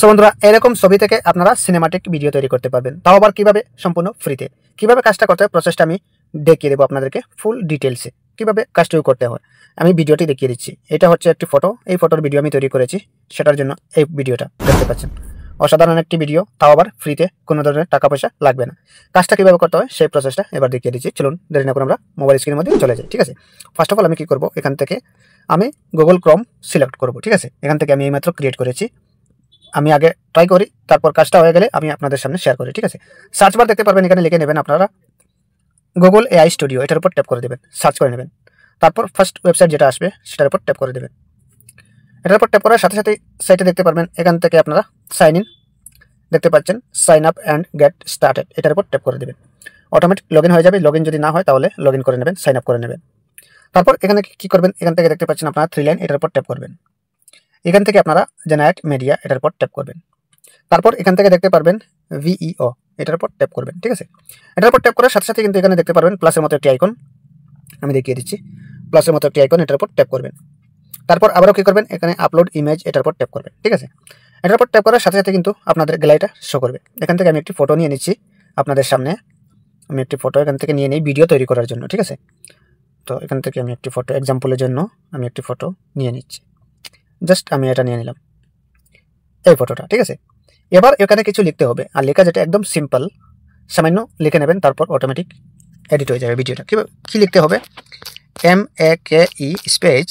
So বন্ধুরা, এরকম ছবি থেকে আপনারা সিনেমাটিক ভিডিও তৈরি করতে পারবেন, তাও আবার কিভাবে, সম্পূর্ণ ফ্রিতে। কিভাবে কাজটা করতে হয় প্রসেসটা আমি দেখিয়ে দেবো আপনাদেরকে ফুল ডিটেলসে, কিভাবে কাজটিও করতে হয় আমি ভিডিওটি দেখিয়ে দিচ্ছি। এটা হচ্ছে একটি ফটো, এই ফটোর ভিডিও আমি তৈরি করেছি, সেটার জন্য এই ভিডিওটা দেখতে পাচ্ছেন। অসাধারণ একটি ভিডিও, তাও আবার ফ্রিতে, কোনো ধরনের টাকা পয়সা লাগবে না। কাজটা কিভাবে করতে হয় সেই প্রসেসটা এবার দেখিয়ে দিচ্ছি। চলুন দেরি না করে আমরা মোবাইল স্ক্রিনের মধ্যে চলে যাই। ঠিক আছে, ফার্স্ট অফ অল আমি কি করব, এখান থেকে আমি গুগল ক্রোম সিলেক্ট করব। ঠিক আছে, এখান থেকে আমি এইমাত্র ক্রিয়েট করেছি, আমি আগে ট্রাই করি, তারপর কাজটা হয়ে গেলে আমি আপনাদের সামনে শেয়ার করি। ঠিক আছে, সার্চ বার দেখতে পারবেন, এখানে লিখে নেবেন আপনারা গুগল এআই স্টুডিও, এটার উপর ট্যাপ করে দেবেন, সার্চ করে নেবেন। তারপর ফার্স্ট ওয়েবসাইট যেটা আসবে সেটার উপর ট্যাপ করে দেবেন। এটার উপর ট্যাপ করার সাথে সাথে সাইটে দেখতে পারবেন, এখান থেকে আপনারা সাইন ইন দেখতে পাচ্ছেন, sign up and get started, এটার উপর ট্যাপ করে দেবেন। অটোমেটিক লগ ইন হয়ে যাবে, লগ ইন যদি না হয় তাহলে লগ ইন করে নেবেন, সাইন আপ করে নেবেন। তারপর এখানে কি করবেন, এখান থেকে দেখতে পাচ্ছেন আপনারা 3 লাইন, এটার উপর ট্যাপ করবেন। এখান থেকে আপনারা জেনারেট মিডিয়া, এটার উপর ট্যাপ করবেন। তারপর এখান থেকে দেখতে পারবেন ভিইও, এটার উপর ট্যাপ করবেন। ঠিক আছে, এটার উপর ট্যাপ করার সাথে সাথে কিন্তু এখানে দেখতে পারবেন প্লাসের মতো একটি আইকন, আমি দেখিয়ে দিচ্ছি, প্লাসের মতো একটি আইকন, এটার উপর ট্যাপ করবেন। তারপর আবারও কি করবেন, এখানে আপলোড ইমেজ, এটার উপর ট্যাপ করবেন। ঠিক আছে, এটার উপর ট্যাপ করার সাথে সাথে কিন্তু আপনাদের গ্যালারিটা শো করবে। এখান থেকে আমি একটি ফটো নিয়ে নিচ্ছি আপনাদের সামনে, আমি একটি ফটো এখান থেকে নিয়ে নিই ভিডিও তৈরি করার জন্য। ঠিক আছে, তো এখান থেকে আমি একটি ফটো এক্সাম্পলের জন্য আমি একটি ফটো নিয়ে নিচ্ছি, জাস্ট আমি এটা নিয়ে নিলাম, এই ফটোটা। ঠিক আছে, এবার এখানে কিছু লিখতে হবে, আর লেখা যেটা একদম সিম্পল, সামান্য লিখে নেবেন, তারপর অটোমেটিক এডিট হয়ে যাবে ভিডিওটা। কী লিখতে হবে, MAKE স্পেস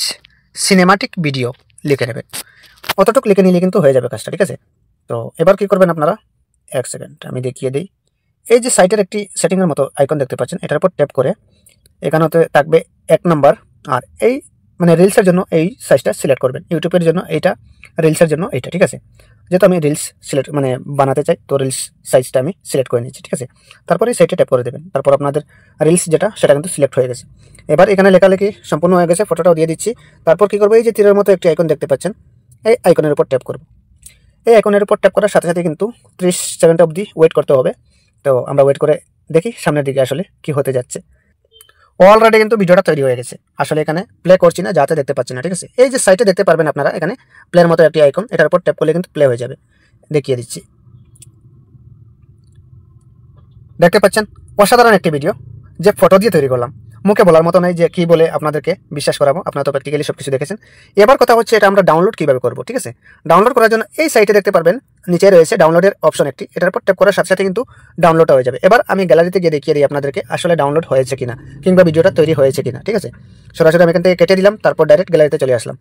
সিনেমাটিক ভিডিও লিখে নেবেন, অতটুকু লিখে নিলে কিন্তু হয়ে যাবে কাজটা। ঠিক আছে, তো এবার কি করবেন আপনারা, এক সেকেন্ড আমি দেখিয়ে দিই। এই যে সাইটের একটি সেটিংয়ের মতো আইকন দেখতে পাচ্ছেন, এটার উপর ট্যাপ করে এখানেতে থাকবে 1 নম্বর, আর এই মানে রিলসের জন্য এই সাইজটা সিলেক্ট করবেন, ইউটিউবের জন্য এইটা, রিলসের জন্য এইটা। ঠিক আছে, যেহেতু আমি রিলস সিলেক্ট মানে বানাতে চাই, তো রিলস সাইজটা আমি সিলেক্ট করে নিচ্ছি। ঠিক আছে, তারপরে এই সাইটে ট্যাপ করে দেবেন, তারপর আপনাদের রিলস যেটা সেটা কিন্তু সিলেক্ট হয়ে গেছে। এবার এখানে লেখালেখি সম্পূর্ণ হয়ে গেছে, ফটোটাও দিয়ে দিচ্ছি। তারপর কি করবো, এই যে তীরের মতো একটি আইকন দেখতে পাচ্ছেন, এই আইকনের উপর ট্যাপ করব। এই আইকনের উপর ট্যাপ করার সাথে সাথে কিন্তু 30 সেকেন্ড অবধি ওয়েট করতে হবে। তো আমরা ওয়েট করে দেখি সামনের দিকে আসলে কি হতে যাচ্ছে। অলরেডি কিন্তু ভিডিওটা তৈরি হয়ে গেছে, আসলে এখানে প্লে করছি না, যাতে দেখতে পাচ্ছি না। ঠিক আছে, এই যে সাইটে দেখতে পারবেন আপনারা, এখানে প্লের মতো একটি আইকন, এটার উপর ট্যাপ করলে কিন্তু প্লে হয়ে যাবে, দেখিয়ে দিচ্ছি। দেখতে পাচ্ছেন অসাধারণ একটি ভিডিও, যে ফটো দিয়ে তৈরি করলাম, মুখে বলার মতো নয় যে কি বলে আপনাদেরকে বিশ্বাস করাবো, আপনারা তো প্র্যাকটিক্যালি সব কিছু দেখেছেন। এবার কথা হচ্ছে এটা আমরা ডাউনলোড কীভাবে করবো। ঠিক আছে, ডাউনলোড করার জন্য এই সাইটে দেখতে পারবেন নিচে রয়েছে ডাউনলোডের অপশন একটি, এটার উপর ট্যাপ করার সাথে সাথে কিন্তু ডাউনলোড হয়ে যাবে। এবার আমি গ্যালারিতে গিয়ে দেখিয়ে দিই আপনাদেরকে আসলে ডাউনলোড হয়েছে কিনা, কিংবা ভিডিওটা তৈরি হয়েছে কিনা। ঠিক আছে, সরাসরি আমি এখান থেকে কেটে দিলাম, তারপর ডাইরেক্ট গ্যালারিতে চলে আসলাম।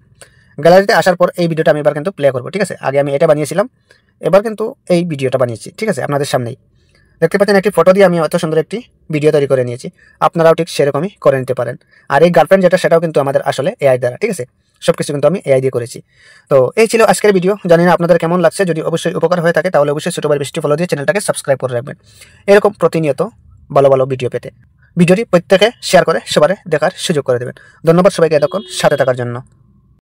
গ্যালারিতে আসার পর এই ভিডিওটা আমি এবার কিন্তু প্লে করবো। ঠিক আছে, আগে আমি এটা বানিয়েছিলাম, এবার কিন্তু এই ভিডিওটা বানিয়েছি। ঠিক আছে, আপনাদের সামনেই দেখতে পাচ্ছেন একটি ফটো দিয়ে আমি অত সুন্দর একটি ভিডিও তৈরি করে নিয়েছি, আপনারাও ঠিক সেরকমই করে নিতে পারেন। আর এই গার্লফ্রেন্ড যেটা, সেটাও কিন্তু আমাদের আসলে এআই দ্বারা। ঠিক আছে, সব কিছু কিন্তু আমি এআই দিয়ে করেছি। তো এই ছিল আজকের ভিডিও, জানি না আপনাদের কেমন লাগছে, যদি অবশ্যই উপকার হয়ে থাকে তাহলে অবশ্যই ছোট ভাই বৃষ্টি ফলো দিয়ে চ্যানেলটাকে সাবস্ক্রাইব করে রাখবেন, এরকম প্রতিনিয়ত ভালো ভালো ভিডিও পেতে। ভিডিওটি প্রত্যেকে শেয়ার করে সবার দেখার সুযোগ করে দেবেন। ধন্যবাদ সবাইকে এতক্ষণ সাথে থাকার জন্য।